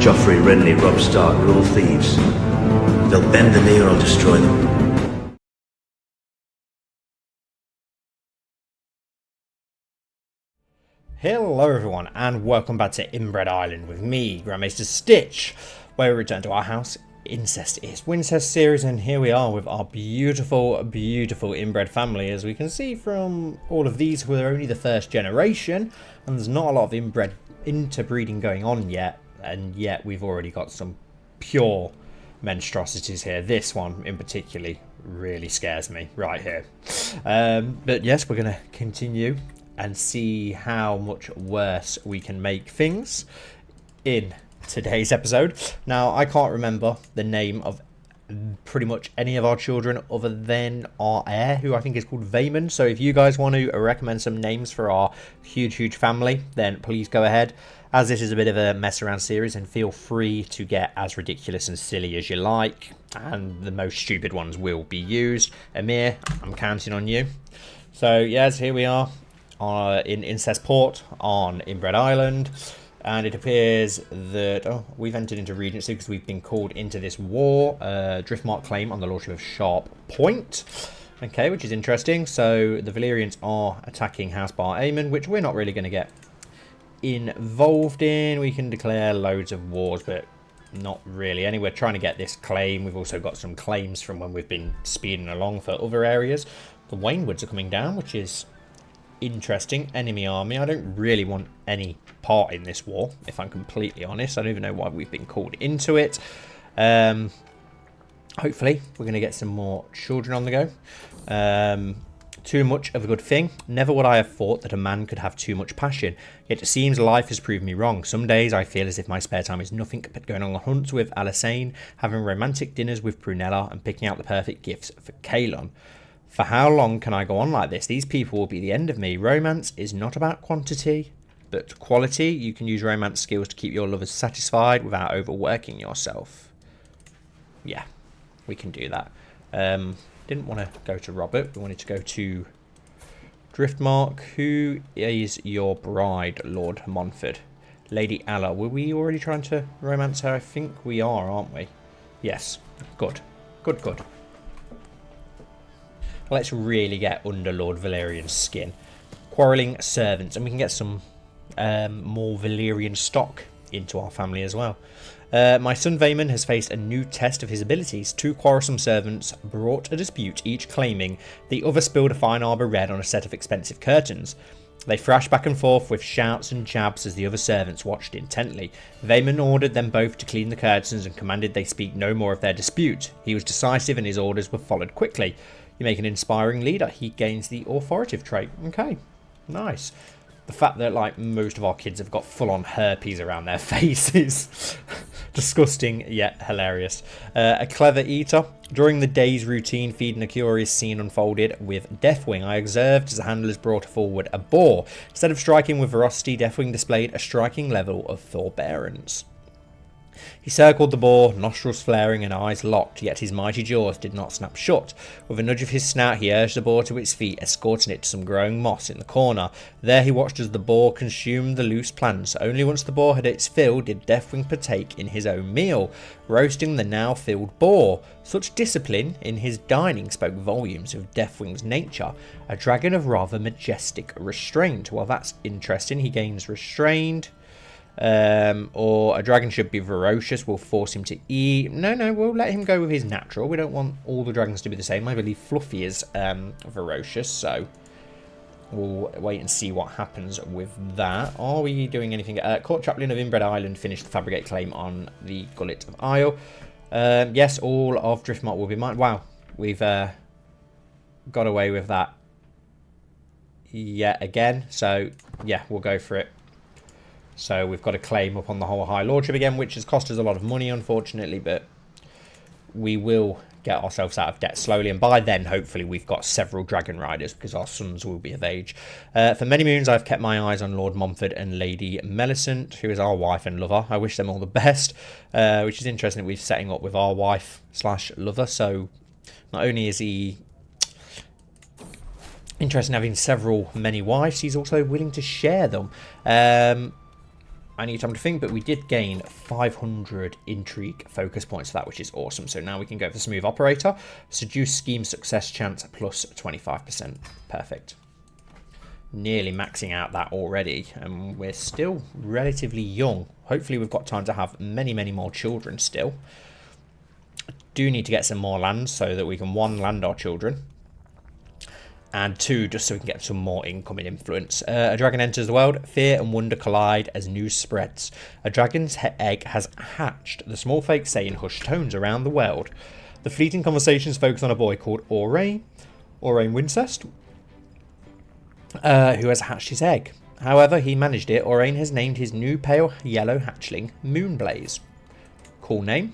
Joffrey, Renly, Robb Stark are all thieves. They'll bend the knee or I'll destroy them. Hello everyone and welcome back to Inbred Island with me, Grand Maester Stitch, where we return to our house, Incest is Wincest series, and here we are with our beautiful, beautiful inbred family. As we can see from all of these, who are only the first generation, and there's not a lot of interbreeding going on yet, and yet we've already got some pure monstrosities here. This one in particularly really scares me right here. But yes, we're going to continue and see how much worse we can make things in today's episode. Now, I can't remember the name of pretty much any of our children other than our heir, who I think is called Vaemon. So if you guys want to recommend some names for our huge family, then please go ahead. As this is a bit of a mess around series, and feel free to get as ridiculous and silly as you like, and the most stupid ones will be used. Amir, I'm counting on you. So yes, here we are in Incest Port on Inbred Island, and it appears that we've entered into Regency because we've been called into this war. Driftmark claim on the Lordship of Sharp Point. Okay, which is interesting. So the Valyrians are attacking House Bar Aemon, which we're not really going to get involved in. We can declare loads of wars, but not really. Anyway, we're trying to get this claim. We've also got some claims from when we've been speeding along for other areas. The Waynwoods are coming down, which is interesting. Enemy army. I don't really want any part in this war, if I'm completely honest. I don't even know why we've been called into it. Hopefully we're going to get some more children on the go. Too much of a good thing. Never would I have thought that a man could have too much passion, yet it seems life has proved me wrong. Some days I feel as if my spare time is nothing but going on hunts with Alysanne, having romantic dinners with Prunella, and picking out the perfect gifts for Kaelon. For how long can I go on like this? These people will be the end of me. Romance is not about quantity, but quality. You can use romance skills to keep your lovers satisfied without overworking yourself. Yeah, we can do that. Didn't want to go to Robert. We wanted to go to Driftmark. Who is your bride, Lord Montfort? Lady Alla. Were we already trying to romance her? I think we are, aren't we? Yes. Good. Good. Let's really get under Lord Valyrian's skin. Quarrelling servants. And we can get some more Valyrian stock into our family as well. My son Vaemon has faced a new test of his abilities. Two quarrelsome servants brought a dispute, each claiming the other spilled a fine arbor red on a set of expensive curtains. They thrashed back and forth with shouts and jabs as the other servants watched intently. Vaemon ordered them both to clean the curtains and commanded they speak no more of their dispute. He was decisive and his orders were followed quickly. You make an inspiring leader. He gains the authoritative trait. Okay, nice. The fact that like most of our kids have got full-on herpes around their faces. Disgusting yet hilarious. A clever eater. During the day's routine feeding, a curious scene unfolded with Deathwing. I observed as the handlers brought forward a boar. Instead of striking with ferocity, Deathwing displayed a striking level of forbearance. He circled the boar, nostrils flaring and eyes locked, yet his mighty jaws did not snap shut. With a nudge of his snout, he urged the boar to its feet, escorting it to some growing moss in the corner. There he watched as the boar consumed the loose plants. Only once the boar had its fill did Deathwing partake in his own meal, roasting the now filled boar. Such discipline in his dining spoke volumes of Deathwing's nature, a dragon of rather majestic restraint. Well, that's interesting. He gains restrained. Or a dragon should be ferocious, we'll force him to eat. No, we'll let him go with his natural. We don't want all the dragons to be the same. I believe Fluffy is ferocious, so we'll wait and see what happens with that. Are we doing anything? Court Chaplain of Inbred Island finished the fabricate claim on the Gullet of Isle. Yes, all of Driftmark will be mine. Wow, we've got away with that yet again, so yeah, we'll go for it. So we've got a claim up on the whole High Lordship again, which has cost us a lot of money, unfortunately, but we will get ourselves out of debt slowly. And by then, hopefully, we've got several Dragon Riders because our sons will be of age. For many moons, I've kept my eyes on Lord Montfort and Lady Melisent, who is our wife and lover. I wish them all the best, which is interesting that we're setting up with our wife/lover. So not only is he interested in having many wives, he's also willing to share them. I need time to think, but we did gain 500 intrigue focus points for that, which is awesome. So now we can go for smooth operator. Seduce scheme success chance plus 25%. Perfect. Nearly maxing out that already, and we're still relatively young. Hopefully we've got time to have many, many more children still. Do need to get some more land so that we can, one, land our children, and two, just so we can get some more incoming influence. A dragon enters the world. Fear and wonder collide as news spreads. A dragon's egg has hatched. The small folk say in hushed tones around the world. The fleeting conversations focus on a boy called Orain Wincest, who has hatched his egg. However, he managed it. Orain has named his new pale yellow hatchling Moonblaze. Cool name.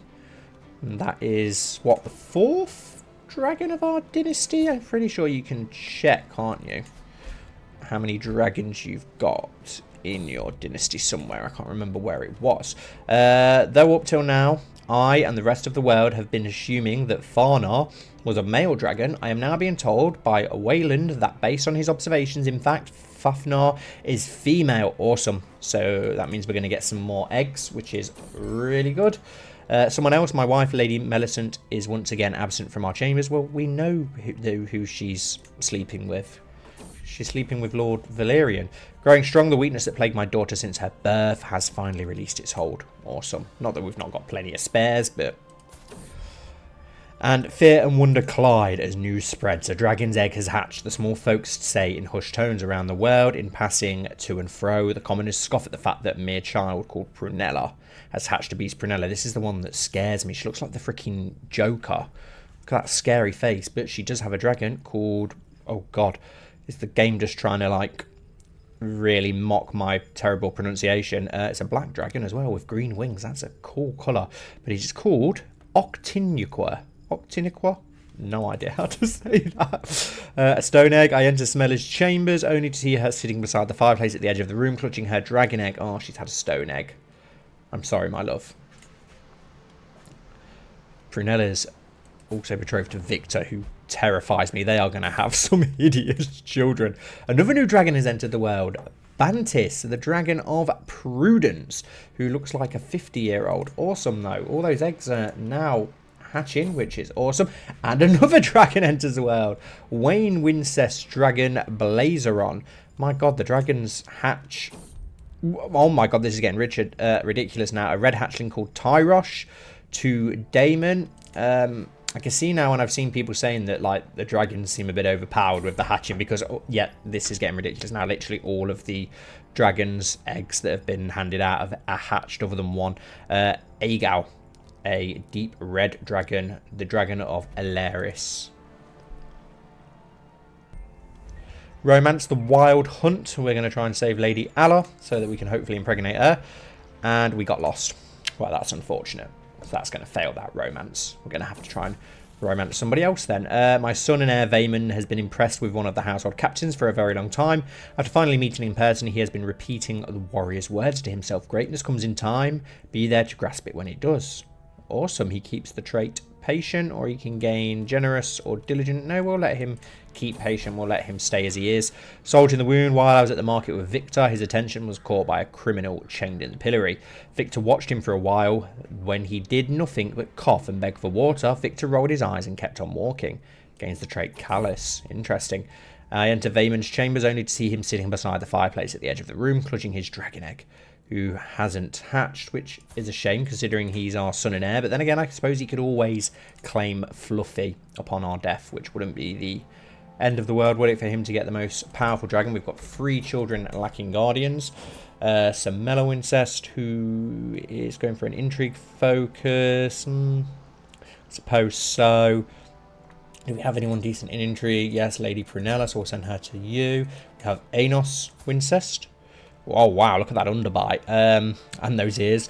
And that is, what, the 4th dragon of our dynasty? I'm pretty sure you can check, can't you, how many dragons you've got in your dynasty somewhere. I can't remember where it was. Though up till now, I and the rest of the world have been assuming that Farnar was a male dragon, I am now being told by Wayland that based on his observations, in fact, Fafnar is female. Awesome. So that means we're going to get some more eggs, which is really good. Someone else, my wife, Lady Millicent, is once again absent from our chambers. Well, we know who she's sleeping with. She's sleeping with Lord Valerian. Growing strong, the weakness that plagued my daughter since her birth has finally released its hold. Awesome. Not that we've not got plenty of spares, but... And fear and wonder collide as news spreads. A dragon's egg has hatched. The small folks say in hushed tones around the world, in passing to and fro. The commoners scoff at the fact that a mere child called Prunella has hatched a beast. Prunella, this is the one that scares me. She looks like the freaking Joker. Look at that scary face. But she does have a dragon called... Oh, God. Is the game just trying to, like, really mock my terrible pronunciation? It's a black dragon as well with green wings. That's a cool colour. But he's called Octiniqua. Octiniqua? No idea how to say that. A stone egg. I enter Smella's chambers only to see her sitting beside the fireplace at the edge of the room, clutching her dragon egg. Oh, she's had a stone egg. I'm sorry, my love. Prunella's also betrothed to Victor, who terrifies me. They are going to have some hideous children. Another new dragon has entered the world. Bantis, the dragon of prudence, who looks like a 50-year-old. Awesome, though. All those eggs are now hatching, which is awesome. And another dragon enters the world. Wayne Wincest dragon Blazeron. My God, the dragons hatch. Oh my God, this is getting ridiculous now. A red hatchling called Tyrosh to Damon. I can see now when I've seen people saying that, like, the dragons seem a bit overpowered with the hatching because, oh, yeah, this is getting ridiculous now. Literally all of the dragons' eggs that have been handed out are hatched other than one. Agao, a deep red dragon, the dragon of Elaris. Romance the Wild Hunt. We're going to try and save Lady Alla so that we can hopefully impregnate her. And we got lost. Well, that's unfortunate. So that's going to fail that romance. We're going to have to try and romance somebody else then. My son and heir Vaemon has been impressed with one of the household captains for a very long time. After finally meeting in person, he has been repeating the warrior's words to himself. Greatness comes in time. Be there to grasp it when it does. Awesome. He keeps the trait patient, or he can gain generous or diligent. No, we'll let him keep patient. We'll let him stay as he is. Soldier in the wound. While I was at the market with Victor, his attention was caught by a criminal chained in the pillory. Victor watched him for a while. When he did nothing but cough and beg for water, Victor rolled his eyes and kept on walking. Gains the trait callous. Interesting. I enter Vaemon's chambers only to see him sitting beside the fireplace at the edge of the room, clutching his dragon egg, who hasn't hatched, which is a shame considering he's our son and heir. But then again, I suppose he could always claim Fluffy upon our death, which wouldn't be the end of the world, would it, for him to get the most powerful dragon? We've got 3 children lacking guardians. Some mellow incest, who is going for an intrigue focus. I suppose so. Do we have anyone decent in intrigue? Yes, Lady Prunella, so we'll send her to you. We have Anos Wincest. Oh, wow, look at that underbite. And those ears.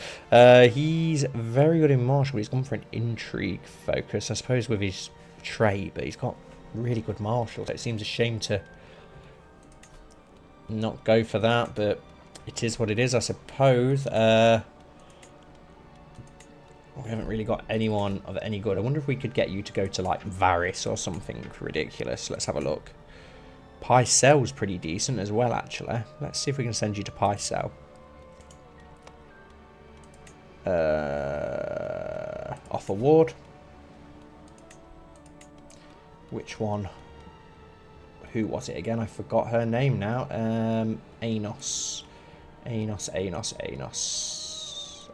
He's very good in martial. He's gone for an intrigue focus, I suppose, with his trait, but he's got really good martial. So it seems a shame to not go for that, but it is what it is, I suppose. We haven't really got anyone of any good. I wonder if we could get you to go to, like, Varys or something ridiculous. Let's have a look. Pycelle's pretty decent as well, actually. Let's see if we can send you to Pycelle. Off award. Which one? Who was it again? I forgot her name now. Anos. Anos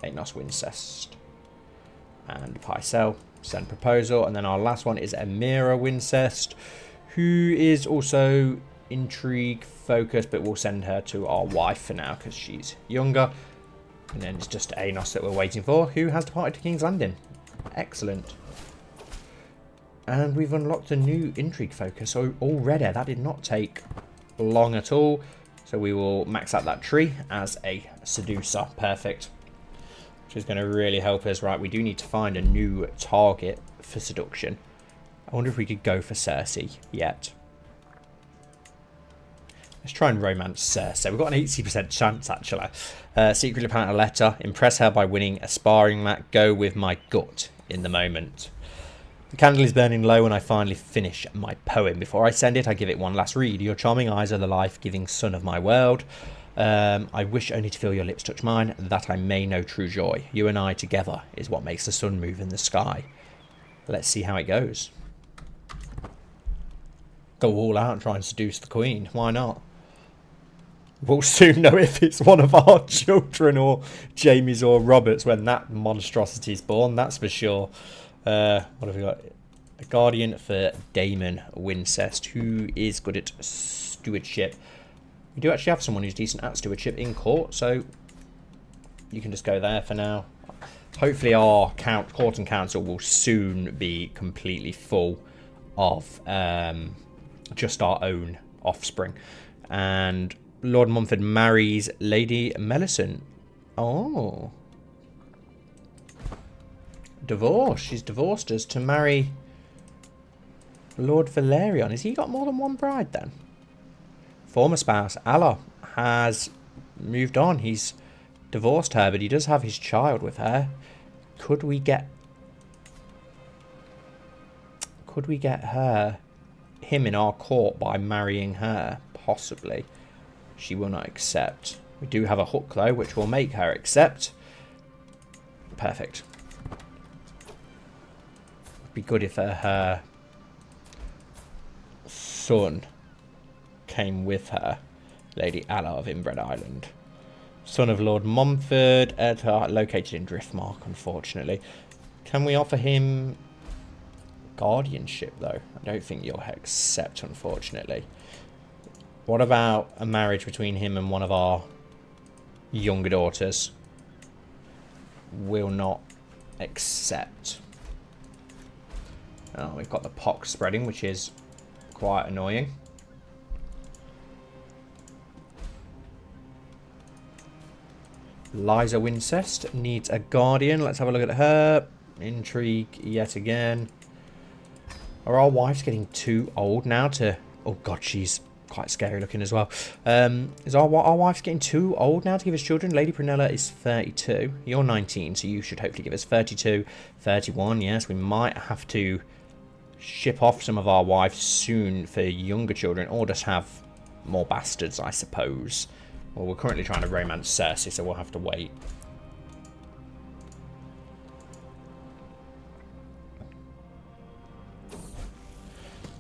Wincest. And Pycelle. Send proposal. And then our last one is Amira Wincest, who is also intrigue focused, but we'll send her to our wife for now because she's younger. And then it's just Anos that we're waiting for, who has departed to King's Landing. Excellent. And we've unlocked a new intrigue focus already. That did not take long at all. So we will max out that tree as a seducer. Perfect. Which is going to really help us. Right, we do need to find a new target for seduction. I wonder if we could go for Cersei yet. Let's try and romance Cersei. We've got an 80% chance, actually. Secretly plan a letter. Impress her by winning a sparring match. Go with my gut in the moment. The candle is burning low and I finally finish my poem. Before I send it, I give it one last read. Your charming eyes are the life-giving sun of my world. I wish only to feel your lips touch mine, that I may know true joy. You and I together is what makes the sun move in the sky. Let's see how it goes. Go all out and try and seduce the queen. Why not? We'll soon know if it's one of our children or Jamie's or Robert's when that monstrosity is born, that's for sure. What have we got? A guardian for Daemon Wincest, who is good at stewardship. We do actually have someone who's decent at stewardship in court, so you can just go there for now. Hopefully our court and council will soon be completely full of just our own offspring. And Lord Mumford marries Lady Melisant. Oh. Divorce. She's divorced us to marry Lord Valerion. Has he got more than one bride then? Former spouse Alla has moved on. He's divorced her, but he does have his child with her. Could we get him in our court by marrying her? Possibly. She will not accept. We do have a hook though, which will make her accept. Perfect. Would be good if her son came with her. Lady Alla of Inbred Island. Son of Lord Mumford, located in Driftmark, unfortunately. Can we offer him guardianship though? I don't think you'll accept, unfortunately. What about a marriage between him and one of our younger daughters? Will not accept. Oh, we've got the pox spreading, which is quite annoying. Liza Wincest needs a guardian. Let's have a look at her. Intrigue yet again. Are our wives getting too old now to... Oh god, she's quite scary looking as well. Is our wife's getting too old now to give us children? Lady Prunella is 32. You're 19, so you should hopefully give us 32, 31. Yes, we might have to ship off some of our wives soon for younger children, or just have more bastards, I suppose. Well, we're currently trying to romance Cersei, so we'll have to wait.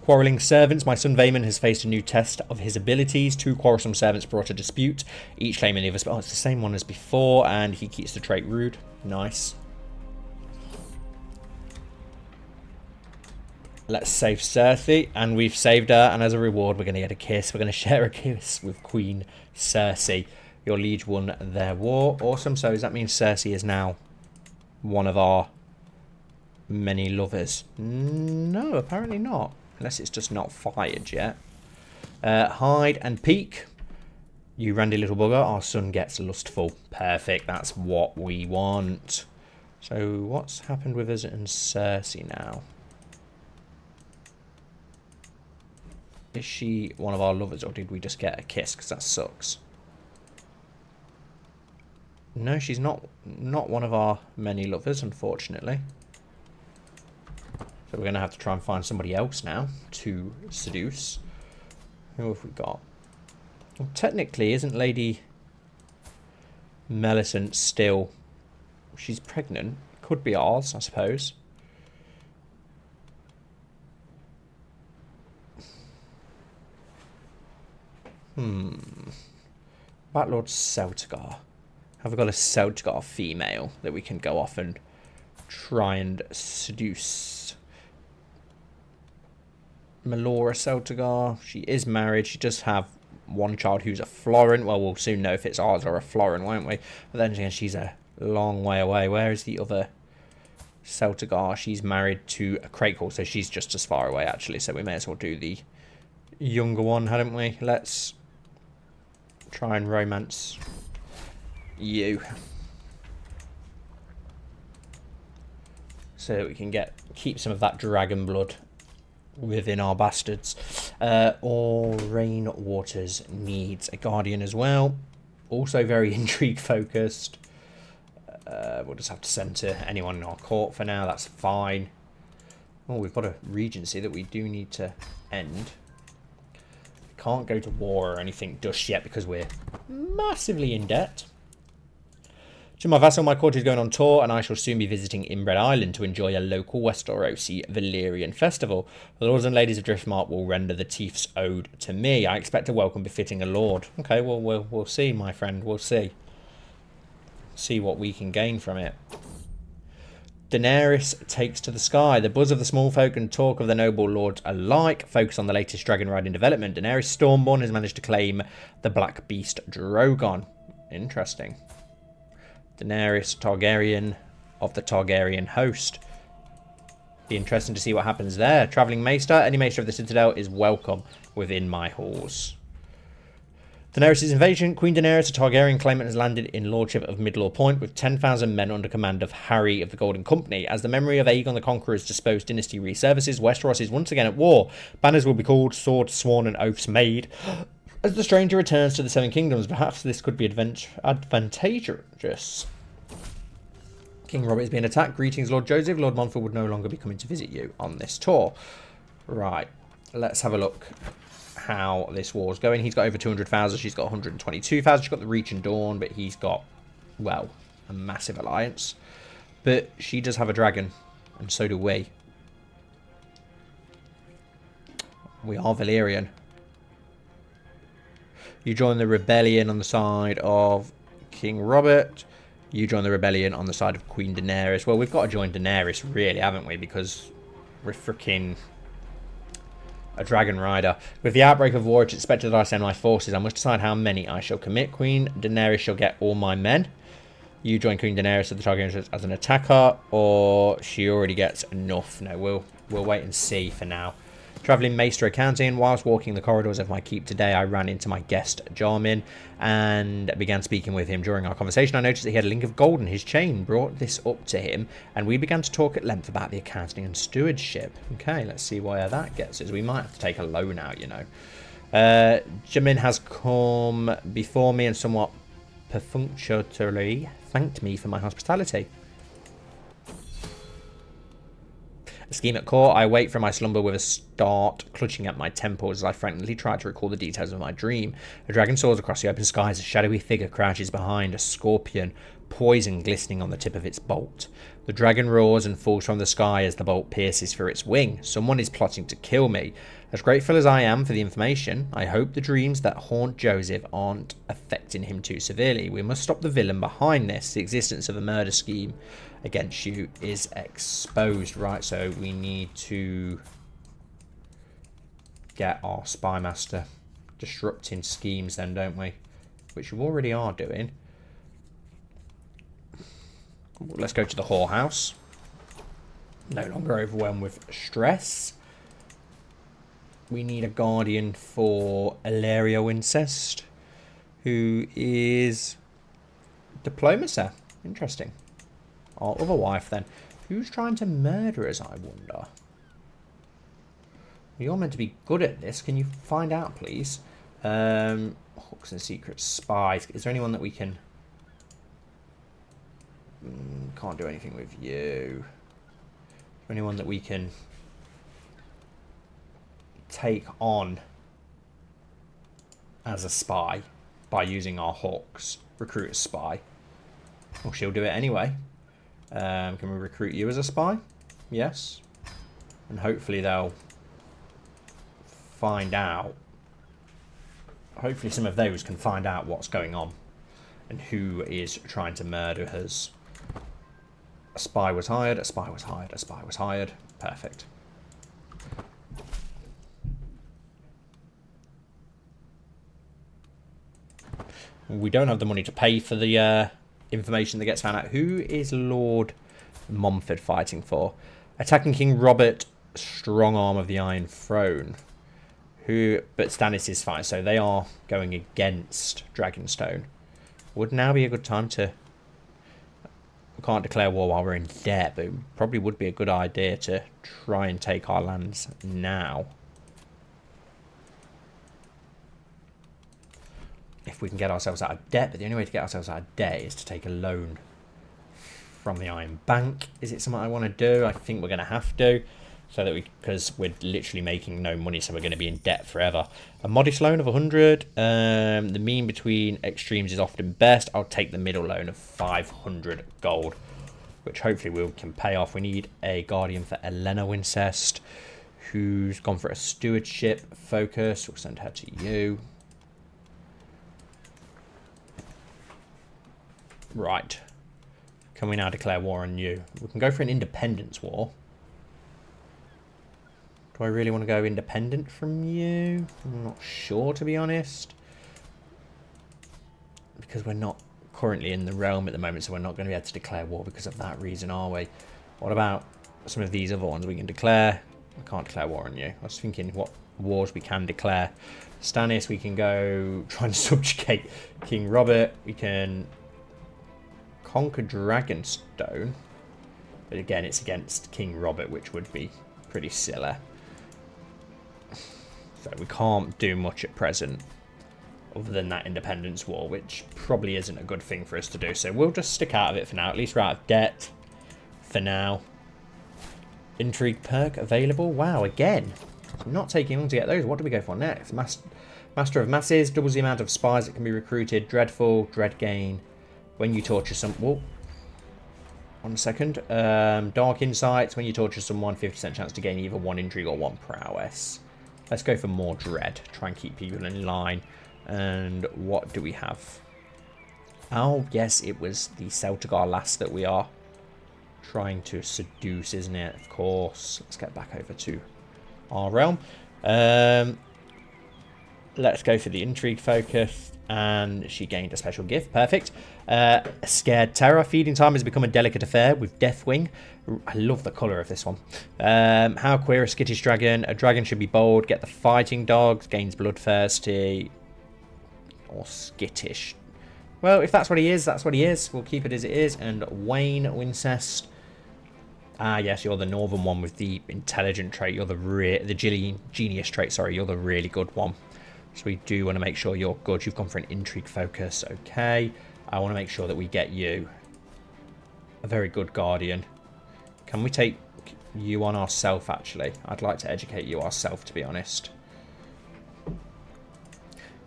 Quarrelling servants. My son Vaemon has faced a new test of his abilities. 2 quarrelsome servants brought a dispute, each claiming the other's... Oh, it's the same one as before, and he keeps the trait rude. Nice. Let's save Cersei, and we've saved her, and as a reward we're going to get a kiss. We're going to share a kiss with Queen Cersei. Your liege won their war. Awesome. So does that mean Cersei is now one of our many lovers? No, apparently not. Unless it's just not fired yet. Hide and peek. You randy little bugger. Our son gets lustful. Perfect. That's what we want. So what's happened with us and Cersei now? Is she one of our lovers, or did we just get a kiss? Because that sucks. No, she's not one of our many lovers, unfortunately. So we're going to have to try and find somebody else now to seduce. Who have we got? Well, technically, isn't Lady Melisant still She's pregnant. Could be ours, I suppose. About Lord Celtigar. Have we got a Celtigar female that we can go off and try and seduce? Melora Celtigar. She is married. She does have one child who's a Florent. Well, we'll soon know if it's ours or a Florent, won't we? But then again, she's a long way away. Where is the other Celtigar? She's married to a Crakehall, so she's just as far away, actually. So we may as well do the younger one, hadn't we? Let's try and romance you. So that we can keep some of that dragon blood within our bastards. All Rain Waters needs a guardian as well. Also very intrigue focused. We'll just have to send to anyone in our court for now. That's fine. Oh, we've got a regency that we do need to end. Can't go to war or anything just yet because we're massively in debt. To my vassal, my court is going on tour, and I shall soon be visiting Inbred Island to enjoy a local Westerosi Valyrian festival. The lords and ladies of Driftmark will render the Tief's ode to me. I expect a welcome befitting a lord. Okay, well, we'll see, my friend. We'll see. See what we can gain from it. Daenerys takes to the sky. The buzz of the small folk and talk of the noble lords alike focus on the latest dragon riding development. Daenerys Stormborn has managed to claim the Black Beast Drogon. Interesting. Daenerys Targaryen of the Targaryen host. Be interesting to see what happens there. Travelling Maester. Any Maester of the Citadel is welcome within my halls. Daenerys' invasion. Queen Daenerys, a Targaryen claimant, has landed in lordship of Midlaw Point with 10,000 men under command of Harry of the Golden Company. As the memory of Aegon the Conqueror's disposed dynasty resurfaces, Westeros is once again at war. Banners will be called, swords sworn, and oaths made. As the stranger returns to the Seven Kingdoms, perhaps this could be advantageous. King Robert is being attacked. Greetings, Lord Joseph. Lord Montfort would no longer be coming to visit you on this tour. Right, let's have a look how this war's going. He's got over 200,000. She's got 122,000. She's got the Reach and Dawn, but he's got, well, a massive alliance. But she does have a dragon, and so do we. We are Valyrian. You join the rebellion on the side of King Robert. You join the rebellion on the side of Queen Daenerys. Well, we've got to join Daenerys, really, haven't we? Because we're freaking a dragon rider. With the outbreak of war, it's expected that I send my forces. I must decide how many I shall commit. Queen Daenerys shall get all my men. You join Queen Daenerys of the Targaryens as an attacker, or she already gets enough. No, we'll wait and see for now. Travelling Maester accounting. Whilst walking the corridors of my keep today, I ran into my guest, Jarmin, and began speaking with him. During our conversation, I noticed that he had a link of gold in his chain. Brought this up to him, and we began to talk at length about the accounting and stewardship. Okay, let's see where that gets us. We might have to take a loan out, you know. Jamin has come before me and somewhat perfunctorily thanked me for my hospitality. A scheme at court. I wake from my slumber with a start, clutching at my temples as I frantically try to recall the details of my dream. A dragon soars across the open skies. A shadowy figure crouches behind a scorpion, poison glistening on the tip of its bolt. The dragon roars and falls from the sky as the bolt pierces through its wing. Someone is plotting to kill me. As grateful as I am for the information, I hope the dreams that haunt Joseph aren't affecting him too severely. We must stop the villain behind this. The existence of a murder scheme against you is exposed. Right, so we need to get our spy master disrupting schemes then, don't we? Which you already are doing. Let's go to the whorehouse. No longer overwhelmed with stress. We need a guardian for Ilario Incest, who is diplomacy. Interesting. Our other wife, then. Who's trying to murder us, I wonder? You're meant to be good at this. Can you find out, please? Hooks and secret spies. Is there anyone that we can... can't do anything with you. Is there anyone that we can take on as a spy by using our hooks? Recruit a spy. Well, she'll do it anyway. Can we recruit you as a spy? Yes. And hopefully they'll find out. Hopefully some of those can find out what's going on and who is trying to murder us. A spy was hired, a spy was hired, a spy was hired. Perfect. We don't have the money to pay for the information that gets found out. Who is Lord Momford fighting for? Attacking King Robert, strong arm of the Iron Throne. But Stannis is fine, so they are going against Dragonstone. Would now be a good time to... We can't declare war while we're in debt, but it probably would be a good idea to try and take our lands now. If we can get ourselves out of debt, but the only way to get ourselves out of debt is to take a loan from the Iron Bank. Is it something I want to do? I think we're going to have to. So that because we're literally making no money, so we're going to be in debt forever. A modest loan of 100. The mean between extremes is often best. I'll take the middle loan of 500 gold, which hopefully we can pay off. We need a guardian for Elena Wincest, who's gone for a stewardship focus. We'll send her to you. Right. Can we now declare war on you? We can go for an independence war. Do I really want to go independent from you? I'm not sure, to be honest. Because we're not currently in the realm at the moment, so we're not going to be able to declare war because of that reason, are we? What about some of these other ones we can declare? I can't declare war on you. I was thinking what wars we can declare. Stannis, we can go try and subjugate King Robert. We can conquer Dragonstone. But again, it's against King Robert, which would be pretty silly. So we can't do much at present other than that independence war, which probably isn't a good thing for us to do. So we'll just stick out of it for now. At least we're out of debt for now. Intrigue perk available. Wow, again. It's not taking long to get those. What do we go for next? Master of Masses. Doubles the amount of spies that can be recruited. Dreadful. Dread gain. When you torture some... Whoa. 1 second. Dark Insights. When you torture someone, 50% chance to gain either 1 intrigue or 1 prowess. Let's go for more dread. Try and keep people in line. And what do we have? Oh, yes, it was the Celtigar lass that we are trying to seduce, isn't it? Of course. Let's get back over to our realm. Let's go for the intrigue focus. And she gained a special gift. Perfect. Scared Terror. Feeding time has become a delicate affair with Deathwing. I love the colour of this one. How queer a skittish dragon. A dragon should be bold. Get the fighting dogs. Gains bloodthirsty. Or skittish. Well, if that's what he is, that's what he is. We'll keep it as it is. And Wayne Wincest. Ah, yes, you're the northern one with the intelligent trait. You're the genius trait. Sorry, you're the really good one. So we do want to make sure you're good. You've gone for an intrigue focus. Okay. I want to make sure that we get you a very good guardian. Can we take you on ourselves, actually? I'd like to educate you ourselves, to be honest.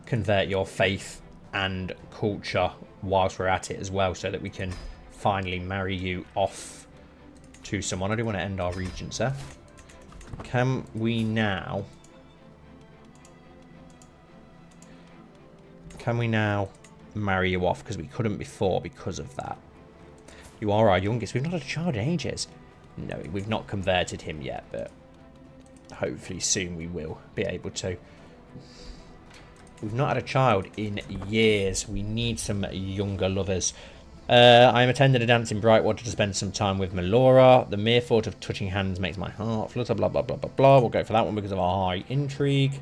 Convert your faith and culture whilst we're at it as well, so that we can finally marry you off to someone. I do want to end our regent, sir. Can we now... Can we now marry you off? Because we couldn't before because of that. You are our youngest. We've not had a child in ages. No, we've not converted him yet, but hopefully soon we will be able to. We've not had a child in years. We need some younger lovers. I am attending a dance in Brightwater to spend some time with Melora. The mere thought of touching hands makes my heart flutter, blah, blah, blah, blah, blah. We'll go for that one because of our high intrigue.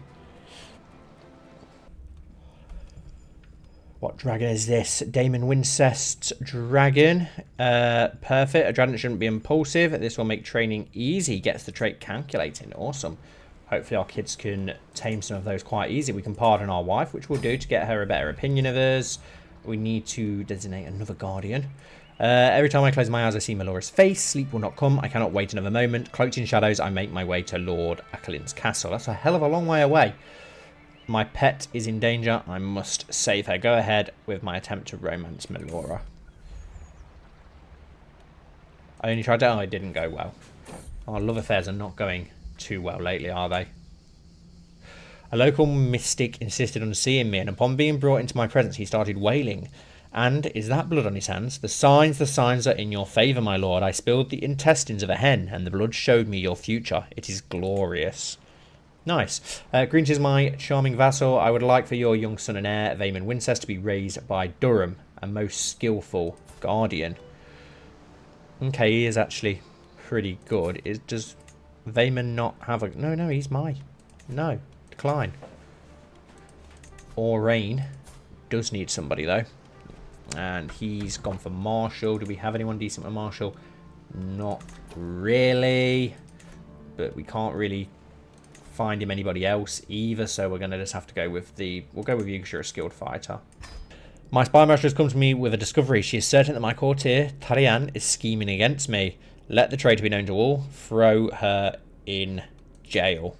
What dragon is this? Daemon Wincest's dragon. Perfect. A dragon shouldn't be impulsive. This will make training easy. Gets the trait calculating. Awesome. Hopefully our kids can tame some of those quite easy. We can pardon our wife, which we'll do to get her a better opinion of us. We need to designate another guardian. Every time I close my eyes, I see Melora's face. Sleep will not come. I cannot wait another moment. Cloaked in shadows, I make my way to Lord Akelin's castle. That's a hell of a long way away. My pet is in danger. I must save her. Go ahead with my attempt to romance Melora. I only tried to... Oh, it didn't go well. Our love affairs are not going too well lately, are they? A local mystic insisted on seeing me, and upon being brought into my presence, he started wailing. And is that blood on his hands? The signs are in your favour, my lord. I spilled the intestines of a hen, and the blood showed me your future. It is glorious. Nice. Greetings is my charming vassal. I would like for your young son and heir, Vaemon Wincest, to be raised by Durham, a most skillful guardian. Okay, he is actually pretty good. Does Vaemon not have a... No, he's my... No. Decline. Aurane does need somebody, though. And he's gone for Marshall. Do we have anyone decent with Marshall? Not really. But we can't really find him anybody else either, so we're going to just have to go with the... We'll go with you because you're a skilled fighter. My spy master has come to me with a discovery. She is certain that my courtier, Tarian, is scheming against me. Let the traitor be known to all. Throw her in jail.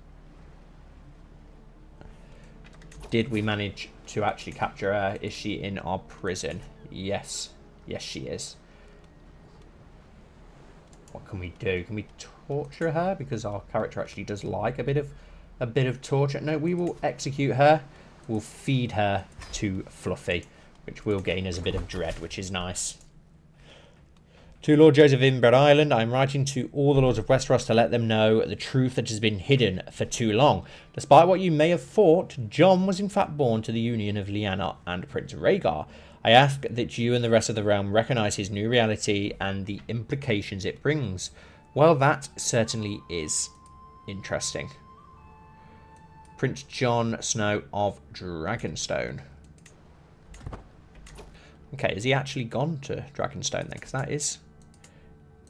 Did we manage to actually capture her? Is she in our prison? Yes. Yes, she is. What can we do? Can we torture her? Because our character actually does like a bit of torture. No, we will execute her. We'll feed her to Fluffy, which will gain us a bit of dread, which is nice. To Lord Joseph Inbred Island, I am writing to all the lords of Westeros to let them know the truth that has been hidden for too long. Despite what you may have thought, Jon was in fact born to the union of Lyanna and Prince Rhaegar. I ask that you and the rest of the realm recognise his new reality and the implications it brings. Well, that certainly is interesting. Prince Jon Snow of Dragonstone. Okay, has he actually gone to Dragonstone then? Because that is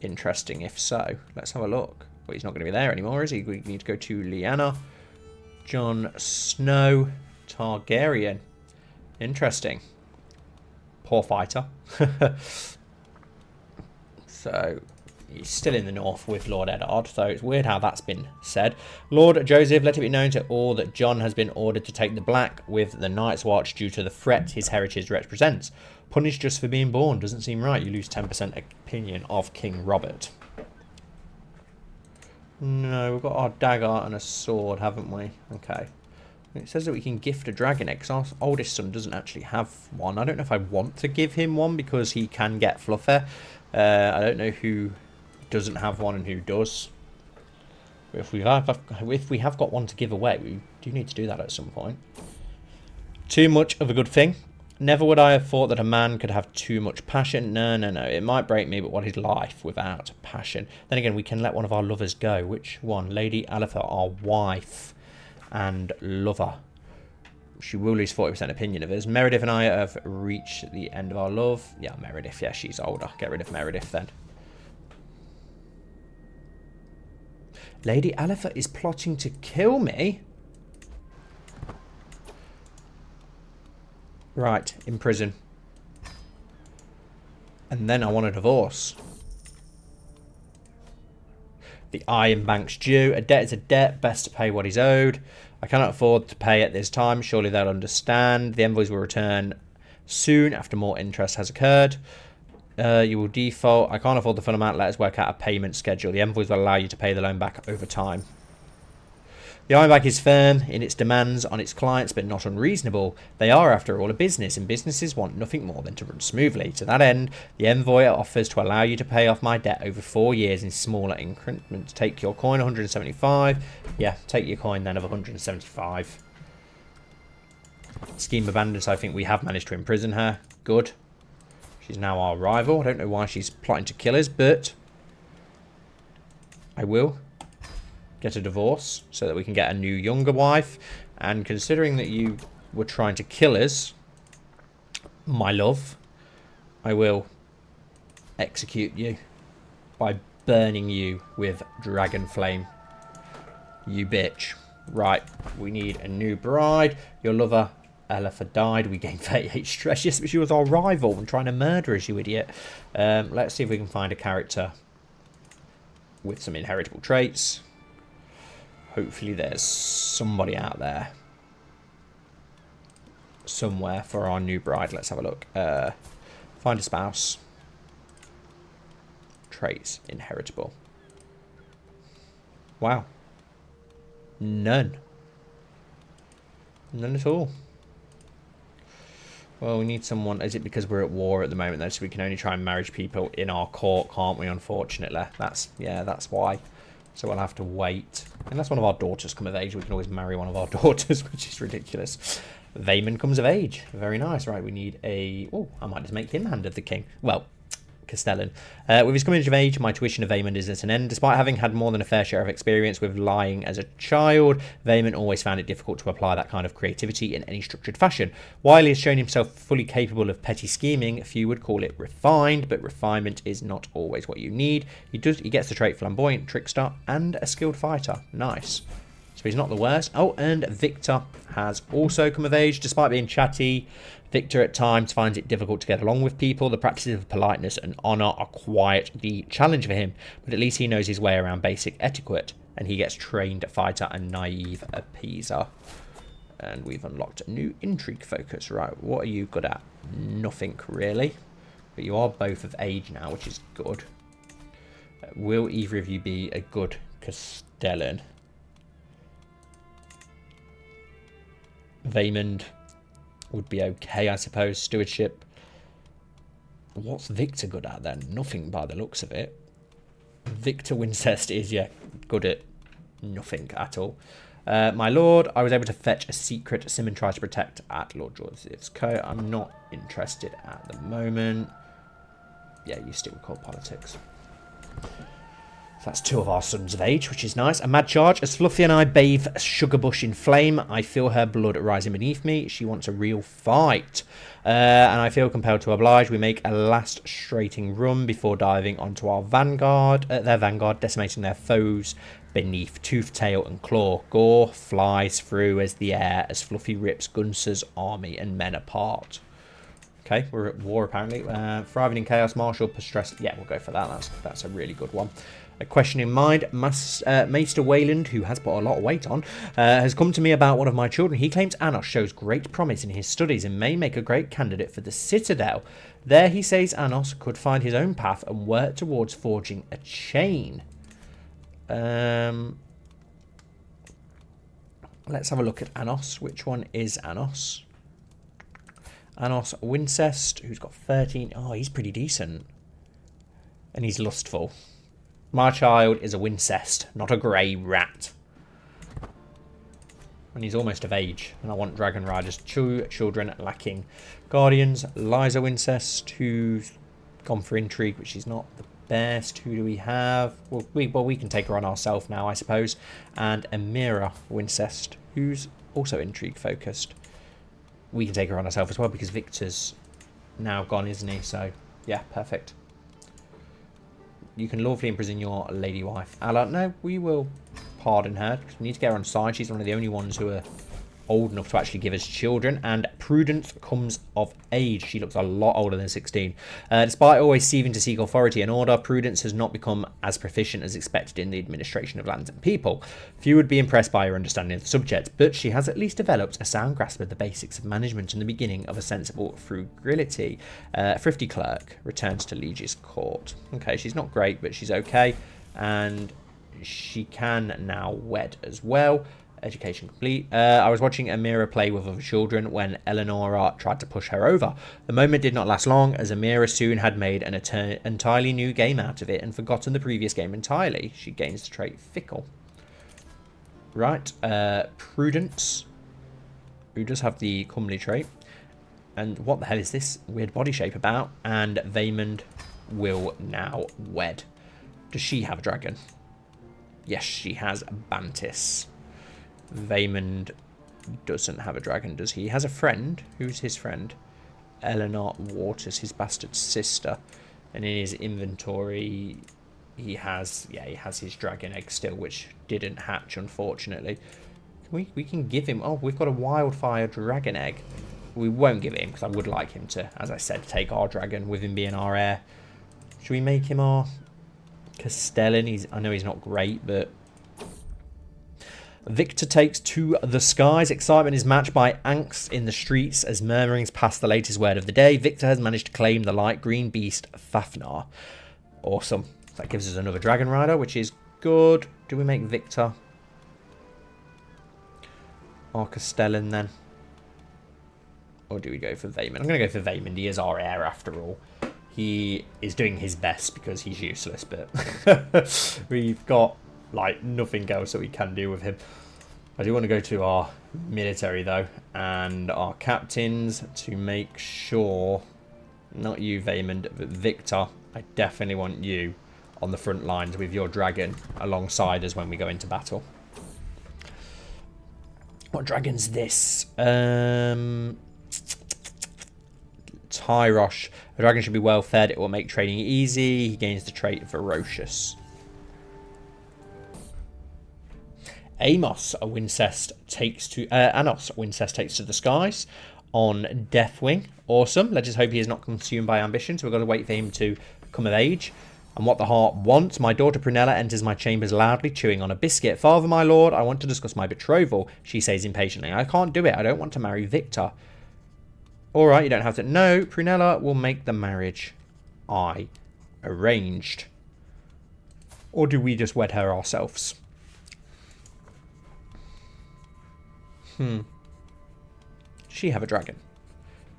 interesting if so. Let's have a look. Well, he's not going to be there anymore, is he? We need to go to Lyanna. Jon Snow Targaryen. Interesting. Poor fighter. So, he's still in the north with Lord Eddard, so it's weird how that's been said. Lord Joseph, let it be known to all that Jon has been ordered to take the Black with the Night's Watch due to the threat his heritage represents. Punished just for being born. Doesn't seem right. You lose 10% opinion of King Robert. No, we've got our dagger and a sword, haven't we? Okay. It says that we can gift a dragon egg, because our oldest son doesn't actually have one. I don't know if I want to give him one because he can get fluffer. I don't know who doesn't have one and who does. But if we have got one to give away, we do need to do that at some point. Too much of a good thing. Never would I have thought that a man could have too much passion. No. It might break me, but what is life without passion? Then again, we can let one of our lovers go. Which one? Lady Aletha, our wife and lover. She will lose 40% opinion of us. Meredith and I have reached the end of our love. Yeah, Meredith. Yeah, she's older. Get rid of Meredith then. Lady Aletha is plotting to kill me. Right, in prison. And then I want a divorce. The Iron Bank's due. A debt is a debt. Best to pay what is owed. I cannot afford to pay at this time. Surely they'll understand. The envoys will return soon after more interest has occurred. You will default. I can't afford the full amount. Let us work out a payment schedule. The envoys will allow you to pay the loan back over time. The Iron Bank is firm in its demands on its clients, but not unreasonable. They are, after all, a business, and businesses want nothing more than to run smoothly. To that end, the envoy offers to allow you to pay off my debt over 4 years in smaller increments. Take your coin, 175. Yeah, take your coin then of 175. Scheme abandoned, so I think we have managed to imprison her. Good. She's now our rival. I don't know why she's plotting to kill us, but I will get a divorce so that we can get a new younger wife. And considering that you were trying to kill us, my love, I will execute you by burning you with dragon flame. You bitch. Right, we need a new bride. Your lover Aletha died. We gained 38 stress. Yes, but she was our rival and trying to murder us, you idiot. Let's see if we can find a character with some inheritable traits. Hopefully there's somebody out there somewhere for our new bride. Let's have a look. Find a spouse. traits inheritable? Wow. None. None at all. Well, we need someone. Is it because we're at war at the moment, though, so we can only try and marry people in our court, can't we, unfortunately? That's why. So we'll have to wait. Unless one of our daughters come of age, we can always marry one of our daughters, which is ridiculous. Vaemond comes of age. Very nice. Right, we need a... Oh, I might just make him Hand of the King. Well, Castellan. With his coming of age, my tuition of Vaemond is at an end. Despite having had more than a fair share of experience with lying as a child, Vaemond always found it difficult to apply that kind of creativity in any structured fashion. While he has shown himself fully capable of petty scheming, few would call it refined, but refinement is not always what you need. He gets the trait flamboyant, trickster, and a skilled fighter. Nice. So he's not the worst. Oh, and Victor has also come of age. Despite being chatty, Victor at times finds it difficult to get along with people. The practices of politeness and honour are quite the challenge for him, but at least he knows his way around basic etiquette, and he gets trained fighter and naive appeaser. And we've unlocked a new intrigue focus. Right, what are you good at? Nothing, really. But you are both of age now, which is good. Will either of you be a good Castellan? Vaemond would be okay, I suppose. Stewardship. What's Victor good at then? Nothing by the looks of it. Victor Wincest is, yeah, good at nothing at all. My lord, I was able to fetch a secret Simon tries to protect at Lord George's coat. I'm not interested at the moment. Yeah, you stick with court politics. That's two of our sons of age, which is nice. A mad charge. As Fluffy and I bathe Sugarbush in flame, I feel her blood rising beneath me. She wants a real fight. And I feel compelled to oblige. We make a last straighting run before diving onto our their vanguard, decimating their foes beneath tooth, tail, and claw. Gore flies through the air as Fluffy rips Guns's army and men apart. Okay, we're at war apparently. Thriving in chaos, martial, stressed. Yeah, we'll go for that. That's a really good one. A question in mind, Maester Wayland, who has put a lot of weight on, has come to me about one of my children. He claims Anos shows great promise in his studies and may make a great candidate for the Citadel. There he says Anos could find his own path and work towards forging a chain. Let's have a look at Anos. Which one is Anos? Anos Wincest, who's got 13. Oh, he's pretty decent. And he's lustful. My child is a Wincest, not a grey rat. And he's almost of age. And I want Dragon Riders, two children lacking guardians. Liza Wincest, who's gone for intrigue, which is not the best. Who do we have? Well, we can take her on ourselves now, I suppose. And Amira Wincest, who's also intrigue focused. We can take her on ourselves as well because Victor's now gone, isn't he? So, yeah, perfect. You can lawfully imprison your lady wife. Allah, no, we will pardon her. We need to get her on side. She's one of the only ones who are old enough to actually give us children. And Prudence comes of age. She looks a lot older than 16. Despite always seeking to seek authority and order, Prudence has not become as proficient as expected in the administration of lands and people. Few would be impressed by her understanding of the subject, but she has at least developed a sound grasp of the basics of management and the beginning of a sensible frugality. Thrifty clerk returns to Liege's court. Okay, she's not great, but she's okay. And she can now wed as well. Education complete. I was watching Amira play with other children when Eleonora tried to push her over. The moment did not last long, as Amira soon had made an entirely new game out of it and forgotten the previous game entirely. She gains the trait Fickle. Right. Prudence, who does have the comely trait. And what the hell is this weird body shape about? And Vaemond will now wed. Does she have a dragon? Yes, she has Bantis. Vaemond doesn't have a dragon, does he? He has a friend. Who's his friend? Eleanor Waters, his bastard sister. And in his inventory, he has his dragon egg still, which didn't hatch, unfortunately. We can give him... Oh, we've got a wildfire dragon egg. We won't give it him, because I would like him to, as I said, take our dragon with him being our heir. Should we make him our Castellan? I know he's not great, but... Victor takes to the skies. Excitement is matched by angst in the streets as murmurings pass the latest word of the day. Victor has managed to claim the light green beast Fafnar. Awesome. That gives us another Dragon Rider, which is good. Do we make Victor our Castellan then? Or do we go for Vaemond? I'm going to go for Vaemond. He is our heir after all. He is doing his best because he's useless, but we've got like nothing else that we can do with him. I do want to go to our military though, and our captains to make sure, not you Vaemond, but Victor, I definitely want you on the front lines with your dragon alongside us when we go into battle. What dragon's this? Tyrosh. A dragon should be well fed. It will make training easy. He gains the trait Ferocious. Anos Wincest takes to the skies on Deathwing. Awesome. Let's just hope he is not consumed by ambition. So we've got to wait for him to come of age. And what the heart wants. My daughter Prunella enters my chambers loudly, chewing on a biscuit. Father, my lord, I want to discuss my betrothal, she says impatiently. I can't do it. I don't want to marry Victor. Alright, you don't have to. No, Prunella will make the marriage I arranged. Or do we just wed her ourselves? Does she have a dragon?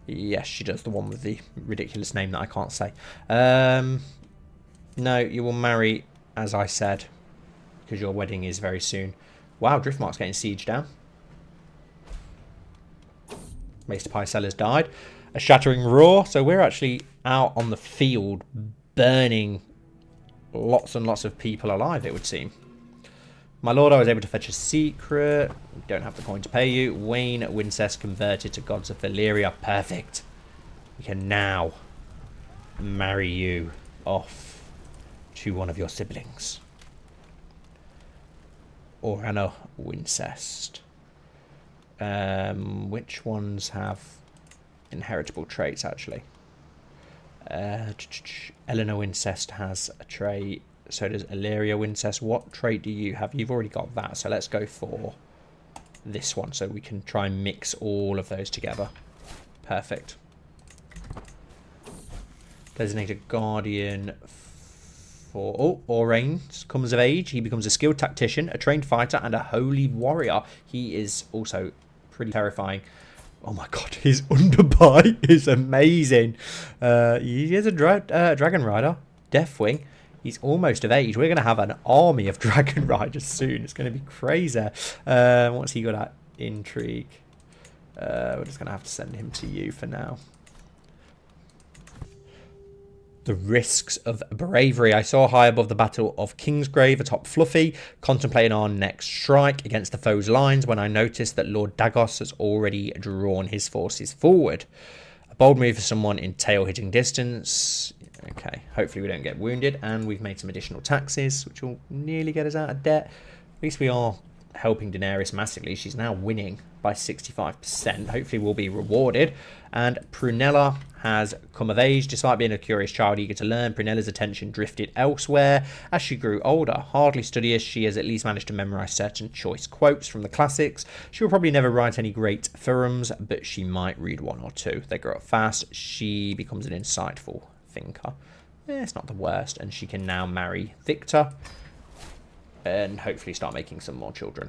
Yes, she does. The one with the ridiculous name that I can't say. No, you will marry, as I said, because your wedding is very soon. Wow, Driftmark's getting sieged down. Maester Pycella's died. A shattering roar. So we're actually out on the field burning lots and lots of people alive, it would seem. My lord, I was able to fetch a secret. We don't have the coin to pay you. Wayne Wincest converted to gods of Valyria. Perfect. We can now marry you off to one of your siblings. Orana Wincest. Which ones have inheritable traits, actually? Eleanor Wincest has a trait. So does Illyria Wincest. What trait do you have? You've already got that. So let's go for this one. So we can try and mix all of those together. Perfect. Designated guardian for... Oh, Orain comes of age. He becomes a skilled tactician, a trained fighter, and a holy warrior. He is also pretty terrifying. Oh my god, his underbite is amazing. He is a dragon rider. Deathwing. He's almost of age. We're going to have an army of dragon riders soon. It's going to be crazy. What's he got at? Intrigue. We're just going to have to send him to you for now. The risks of bravery. I saw high above the battle of Kingsgrave atop Fluffy, contemplating our next strike against the foe's lines when I noticed that Lord Dagos has already drawn his forces forward. A bold move for someone in tail-hitting distance. Okay, hopefully we don't get wounded, and we've made some additional taxes, which will nearly get us out of debt. At least we are helping Daenerys massively. She's now winning by 65%. Hopefully we'll be rewarded. And Prunella has come of age. Despite being a curious child eager to learn, Prunella's attention drifted elsewhere as she grew older. Hardly studious, she has at least managed to memorize certain choice quotes from the classics. She will probably never write any great firums, but she might read one or two. They grow up fast. She becomes an insightful thinker. It's not the worst, and she can now marry Victor and hopefully start making some more children.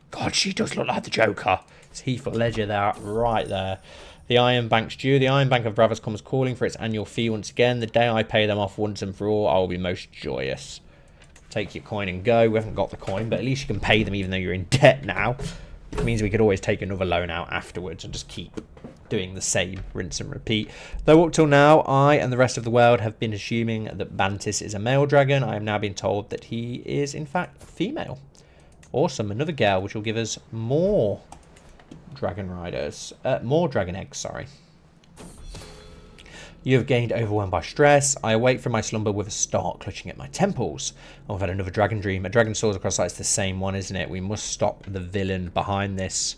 God, she does look like the Joker. It's Heath Ledger there, right there. The Iron Bank's due. The Iron Bank of Bravos comes calling for its annual fee once again. The day I pay them off once and for all, I will be most joyous. Take your coin and go. We haven't got the coin, but at least you can pay them even though you're in debt now. It means we could always take another loan out afterwards and just keep doing the same, rinse and repeat. Though up till now, I and the rest of the world have been assuming that Bantis is a male dragon, I am now being told that he is in fact female. Awesome, another girl, which will give us more dragon riders. More dragon eggs, sorry. You have gained overwhelmed by stress. I awake from my slumber with a start clutching at my temples. Oh, I've had another dragon dream. A dragon soars across like it's the same one, isn't it? We must stop the villain behind this.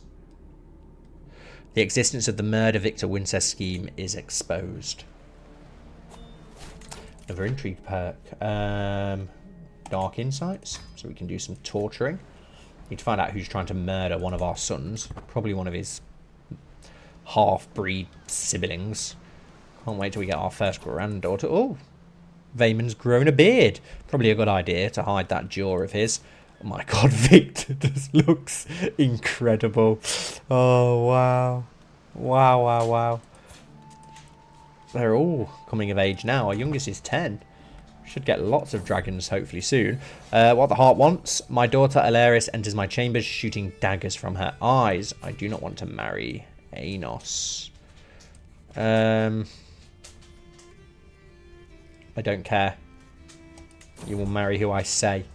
The existence of the murder Victor Wincest scheme is exposed. Another intrigue perk. Dark insights, so we can do some torturing. Need to find out who's trying to murder one of our sons. Probably one of his half-breed siblings. Can't wait till we get our first granddaughter. Oh, Vaemon's grown a beard. Probably a good idea to hide that jaw of his. Oh my god, Victor just looks incredible. Oh, wow. Wow, wow, wow. They're all coming of age now. Our youngest is 10. Should get lots of dragons hopefully soon. What the heart wants. My daughter Alaris enters my chambers shooting daggers from her eyes. I do not want to marry Anos. I don't care. You will marry who I say.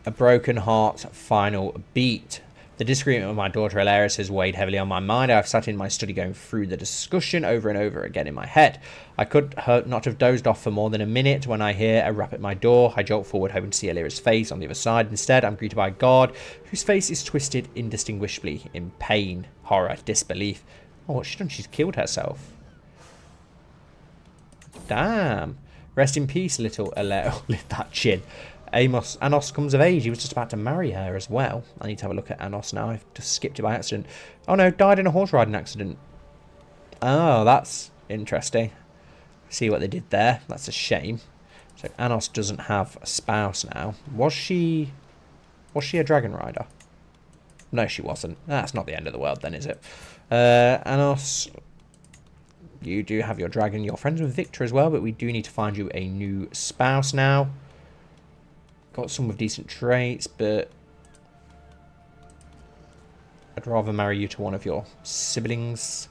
A broken heart final beat. The disagreement with my daughter Alaris has weighed heavily on my mind. I've sat in my study going through the discussion over and over again in my head. I could not have dozed off for more than a minute when I hear a rap at my door. I jolt forward hoping to see Alira's face on the other side. Instead, I'm greeted by a guard whose face is twisted indistinguishably in pain, horror, disbelief. Oh, what's she done? She's killed herself. Damn. Rest in peace, little Alira. Lift that chin. Anos comes of age. He was just about to marry her as well. I need to have a look at Anos now. I've just skipped it by accident. Oh no, died in a horse riding accident. Oh, that's interesting. See what they did there. That's a shame. So Anos doesn't have a spouse now. Was she a dragon rider? No, she wasn't. That's not the end of the world then, is it? Anos, you do have your dragon. You're friends with Victor as well, but we do need to find you a new spouse now. Got some with decent traits, but I'd rather marry you to one of your siblings,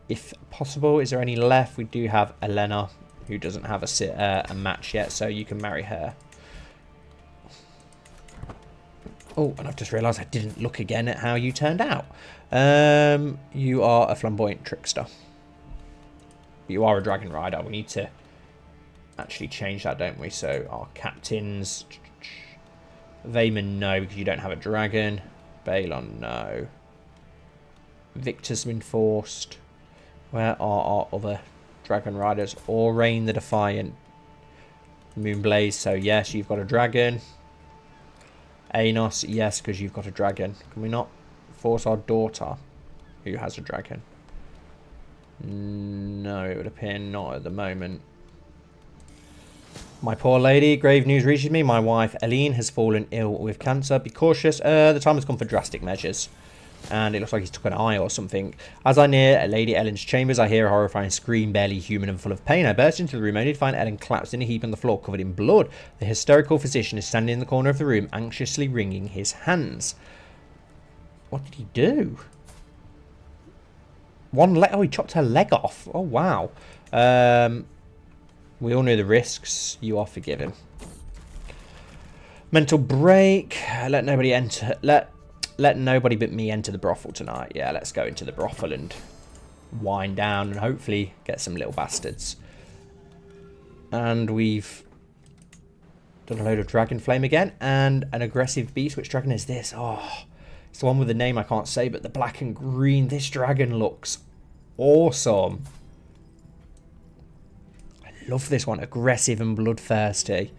if possible. Is there any left? We do have Elena, who doesn't have a match yet, so you can marry her. Oh, and I've just realised I didn't look again at how you turned out. You are a flamboyant trickster. You are a dragon rider. We need to actually change that, don't we? So our captains... Vaemon, no, because you don't have a dragon. Balon, no. Victor's been forced. Where are our other dragon riders? Aurain the Defiant. Moonblaze, so yes, you've got a dragon. Anos, yes, because you've got a dragon. Can we not force our daughter, who has a dragon? No, it would appear not at the moment. My poor lady, grave news reaches me. My wife, Eileen, has fallen ill with cancer. Be cautious. The time has come for drastic measures. And it looks like he's took an eye or something. As I near Lady Ellen's chambers, I hear a horrifying scream, barely human and full of pain. I burst into the room only to find Ellen collapsed in a heap on the floor, covered in blood. The hysterical physician is standing in the corner of the room, anxiously wringing his hands. What did he do? Oh, he chopped her leg off. Oh, wow. We all know the risks. You are forgiven. Mental break. Let nobody enter. Let nobody but me enter the brothel tonight. Yeah, let's go into the brothel and wind down and hopefully get some little bastards. And we've done a load of dragon flame again and an aggressive beast. Which dragon is this? Oh, it's the one with the name I can't say, but the black and green. This dragon looks awesome. Love this one. Aggressive and bloodthirsty.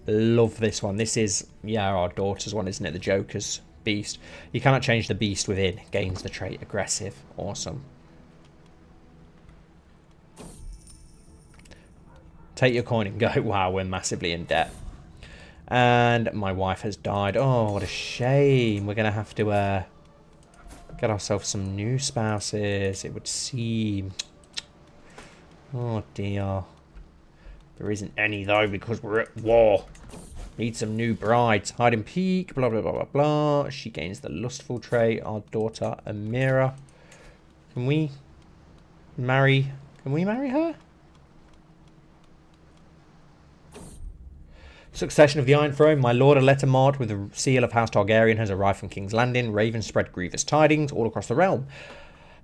Love this one. This is, yeah, our daughter's one, isn't it? The Joker's beast. You cannot change the beast within. Gains the trait aggressive. Awesome. Take your coin and go. Wow, we're massively in debt. And my wife has died. Oh, what a shame. We're going to have to get ourselves some new spouses, it would seem. Oh, dear. There isn't any, though, because we're at war. Need some new brides. Hide and peek. Blah, blah, blah, blah, blah. She gains the lustful trait. Our daughter, Amira. Can we marry her? Succession of the Iron Throne. My lord, a letter marked with the seal of House Targaryen has arrived from King's Landing. Ravens spread grievous tidings all across the realm.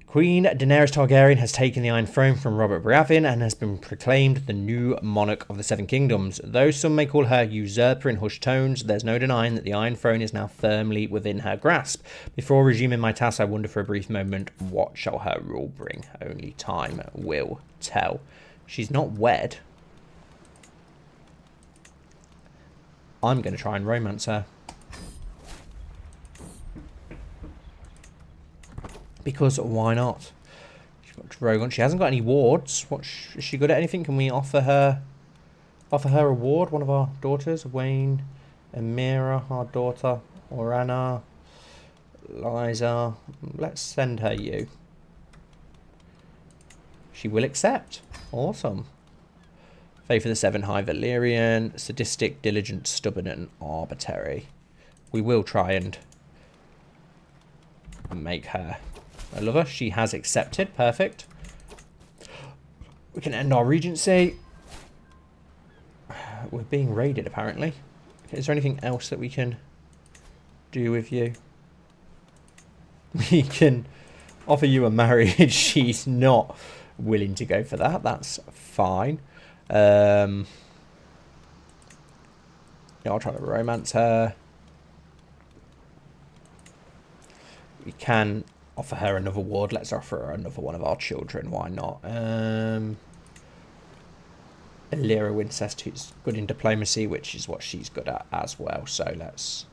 Queen Daenerys Targaryen has taken the Iron Throne from Robert Baratheon and has been proclaimed the new monarch of the Seven Kingdoms. Though some may call her usurper in hushed tones, there's no denying that the Iron Throne is now firmly within her grasp. Before resuming my task, I wonder for a brief moment, what shall her rule bring? Only time will tell. She's not wed. I'm going to try and romance her. Because why not? She's got Drogon. She hasn't got any wards. Is she good at anything? Can we offer her Offer her a ward, one of our daughters. Wayne, Amira, our daughter. Orana, Liza. Let's send her you. She will accept. Awesome. Faith of the Seven, High Valyrian. Sadistic, diligent, stubborn, and arbitrary. We will try and make her a lover. She has accepted. Perfect. We can end our regency. We're being raided, apparently. Is there anything else that we can do with you? We can offer you a marriage. She's not willing to go for that. That's fine. Yeah, I'll try to romance her. We can offer her another ward. Let's offer her another one of our children. Why not? Illyria Wincest, who's good in diplomacy, which is what she's good at as well. So let's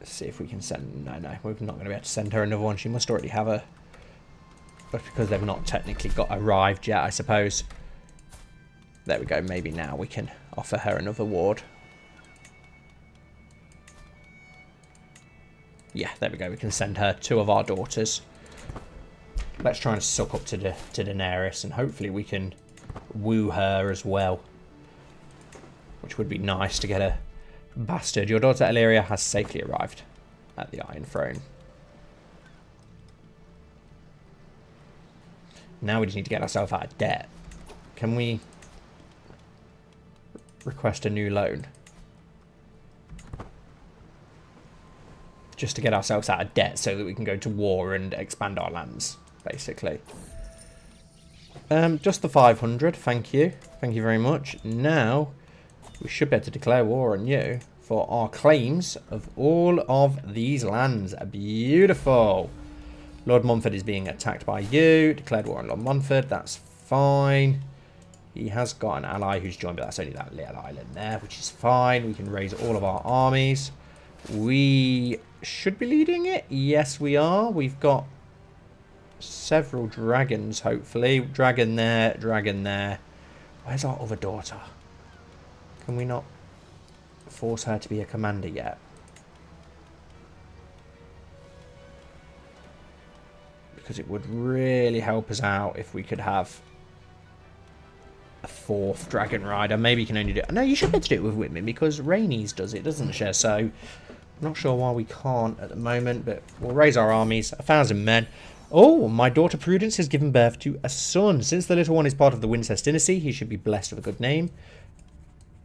see if we can send... No, we're not going to be able to send her another one. She must already have a... But because they've not technically got arrived yet, I suppose. There we go. Maybe now we can offer her another ward. Yeah, there we go. We can send her two of our daughters. Let's try and suck up to Daenerys, and hopefully we can woo her as well. Which would be nice to get a bastard. Your daughter Illyria has safely arrived at the Iron Throne. Now we just need to get ourselves out of debt. Can we request a new loan? Just to get ourselves out of debt so that we can go to war and expand our lands, basically. Just the 500, thank you. Thank you very much. Now, we should be able to declare war on you for our claims of all of these lands. Beautiful. Lord Montfort is being attacked by you. Declared war on Lord Montfort, that's fine. He has got an ally who's joined, but that's only that little island there, which is fine. We can raise all of our armies. We should be leading it. Yes, we are. We've got several dragons, hopefully. Dragon there, dragon there. Where's our other daughter? Can we not force her to be a commander yet? Because it would really help us out if we could have a fourth dragon rider. Maybe you can only do it. No, you should be able to do it with women because Rhaenys does it, doesn't she? So I'm not sure why we can't at the moment, but we'll raise our armies. 1,000 men. Oh, my daughter Prudence has given birth to a son. Since the little one is part of the Wincest dynasty, he should be blessed with a good name.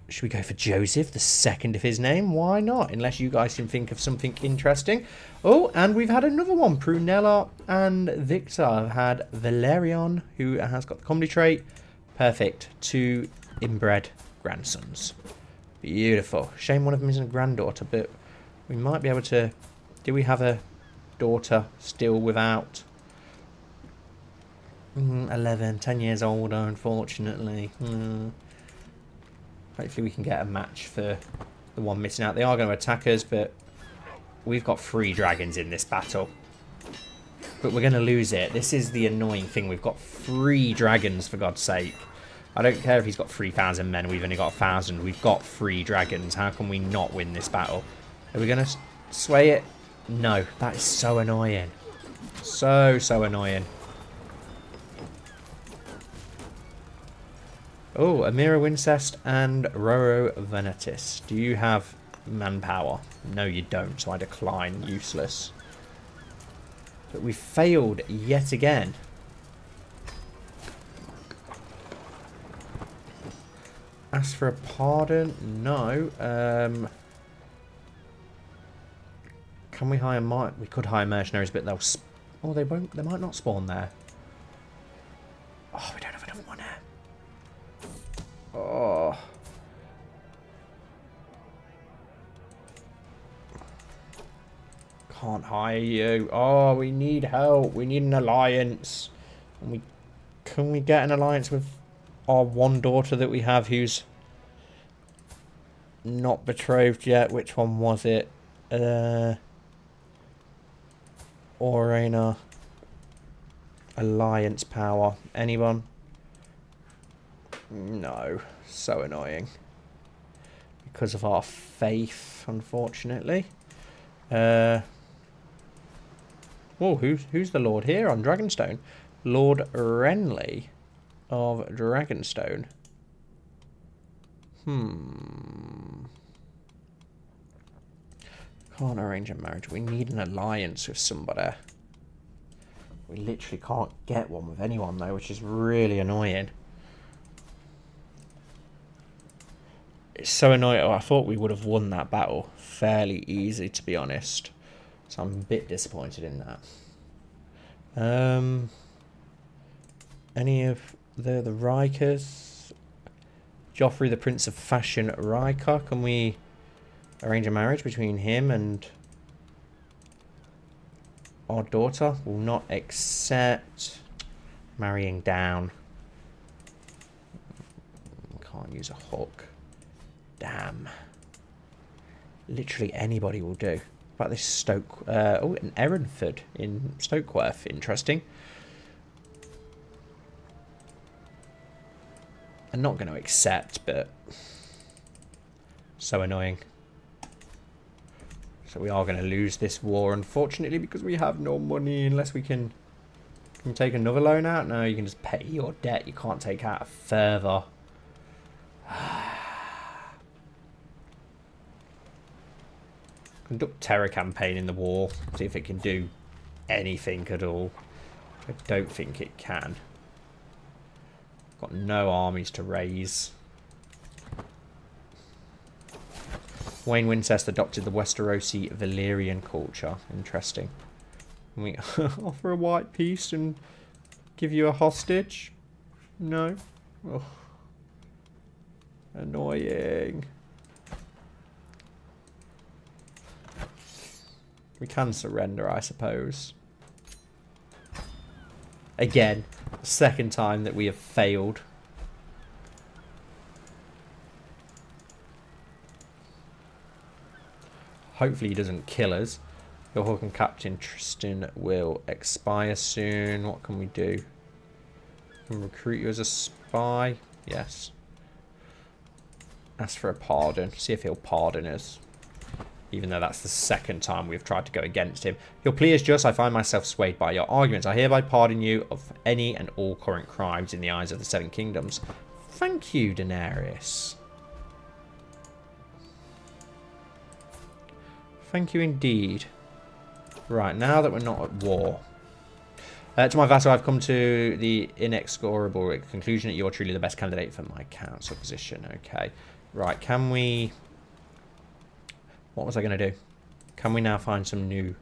Should we go for Joseph, the second of his name? Why not? Unless you guys can think of something interesting. Oh, and we've had another one. Prunella and Victor have had Valerion, who has got the comedy trait. Perfect. 2 inbred grandsons. Beautiful. Shame one of them isn't a granddaughter, but we might be able to... Do we have a daughter still without... 11, 10 years older, unfortunately. Hopefully we can get a match for the one missing out. They are going to attack us, but we've got 3 dragons in this battle. But we're going to lose it. This is the annoying thing. We've got 3 dragons, for God's sake. I don't care if he's got 3,000 men. We've only got 1,000. We've got 3 dragons. How can we not win this battle? Are we going to sway it? No. That is so annoying. So annoying. Oh, Amira Wincest and Roro Venetis. Do you have manpower? No, you don't, so I decline. Useless. But we failed yet again. Ask for a pardon? No. Can we hire... We could hire mercenaries, but they'll... Oh, they won't... They might not spawn there. Oh, we don't have enough money. Oh. Can't hire you. Oh, we need help. We need an alliance. And can we get an alliance with our one daughter that we have who's not betrothed yet? Which one was it? Orena. Alliance power. Anyone? No. So annoying. Because of our faith, unfortunately. Oh, who's the Lord here on Dragonstone? Lord Renly of Dragonstone. Can't arrange a marriage. We need an alliance with somebody. We literally can't get one with anyone, though, which is really annoying. It's so annoying. I thought we would have won that battle fairly easy, to be honest. So I'm a bit disappointed in that. Any of the Rikers? Joffrey, the Prince of Fashion Riker. Can we arrange a marriage between him and our daughter? Will not accept. Marrying down. Can't use a hook. Damn. Literally anybody will do. What about this Stoke? Oh, an Erinford in Stokeworth. Interesting. I'm not going to accept, but so annoying. So we are going to lose this war, unfortunately, because we have no money unless we can take another loan out. No, you can just pay your debt. You can't take out a further. Conduct terror campaign in the war. See if it can do anything at all. I don't think it can. Got no armies to raise. Wayne Wincest adopted the Westerosi Valyrian culture. Interesting. Can we offer a white peace and give you a hostage? No. Ugh. Annoying. We can surrender, I suppose. Again, the second time that we have failed. Hopefully he doesn't kill us. Your Hawk and Captain Tristan will expire soon. What can we do? Can we recruit you as a spy? Yes. Ask for a pardon. See if he'll pardon us. Even though that's the second time we've tried to go against him. Your plea is just. I find myself swayed by your arguments. I hereby pardon you of any and all current crimes in the eyes of the Seven Kingdoms. Thank you, Daenerys. Thank you indeed. Right, now that we're not at war. To my vassal, I've come to the inexorable conclusion that you're truly the best candidate for my council position. Okay. Right, can we... What was I going to do? Can we now find some new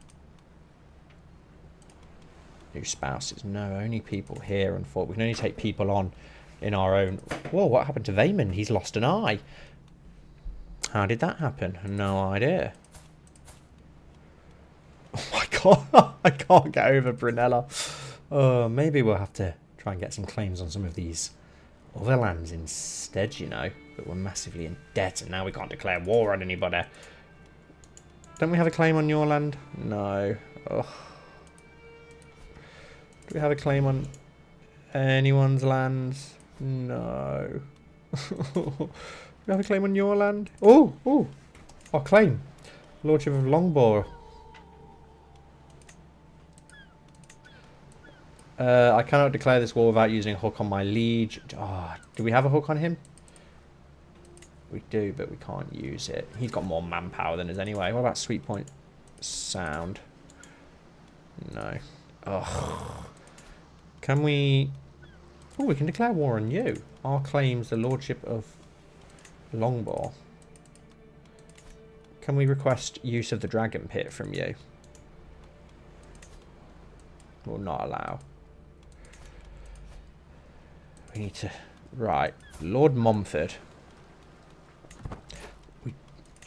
spouses? No, only people here and for. We can only take people on in our own... Whoa, what happened to Vaemond? He's lost an eye. How did that happen? No idea. Oh my god, I can't get over Brunella. Oh, maybe we'll have to try and get some claims on some of these other lands instead, you know. But we're massively in debt and now we can't declare war on anybody. Don't we have a claim on your land? No. Ugh. Do we have a claim on anyone's lands? No. Do we have a claim on your land? Oh, oh. Our claim. Lordship of Longbourn. I cannot declare this war without using a hook on my liege. Oh, do we have a hook on him? We do, but we can't use it. He's got more manpower than us anyway. What about Sweet Point Sound? No. Ugh. Can we... Oh, we can declare war on you. Our claims the Lordship of Longbourn. Can we request use of the Dragon Pit from you? Will not allow. We need to... Right. Lord Momford.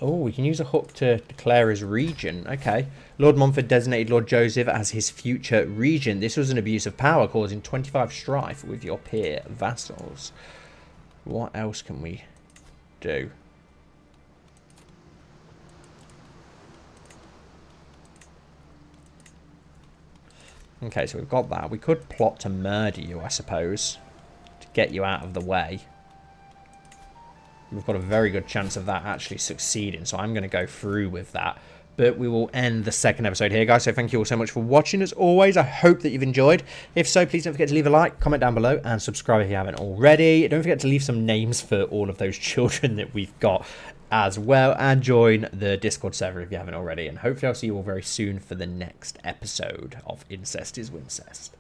We can use a hook to declare his regent. Okay. Lord Montfort designated Lord Joseph as his future regent. This was an abuse of power, causing 25 strife with your peer vassals. What else can we do? Okay, so we've got that. We could plot to murder you, I suppose, to get you out of the way. We've got a very good chance of that actually succeeding, so I'm going to go through with that. But we will end the second episode here, guys. So thank you all so much for watching. As always, I hope that you've enjoyed. If so, please don't forget to leave a like, comment down below, and subscribe if you haven't already. Don't forget to leave some names for all of those children that we've got as well. And join the Discord server if you haven't already. And hopefully I'll see you all very soon for the next episode of Incest is Wincest.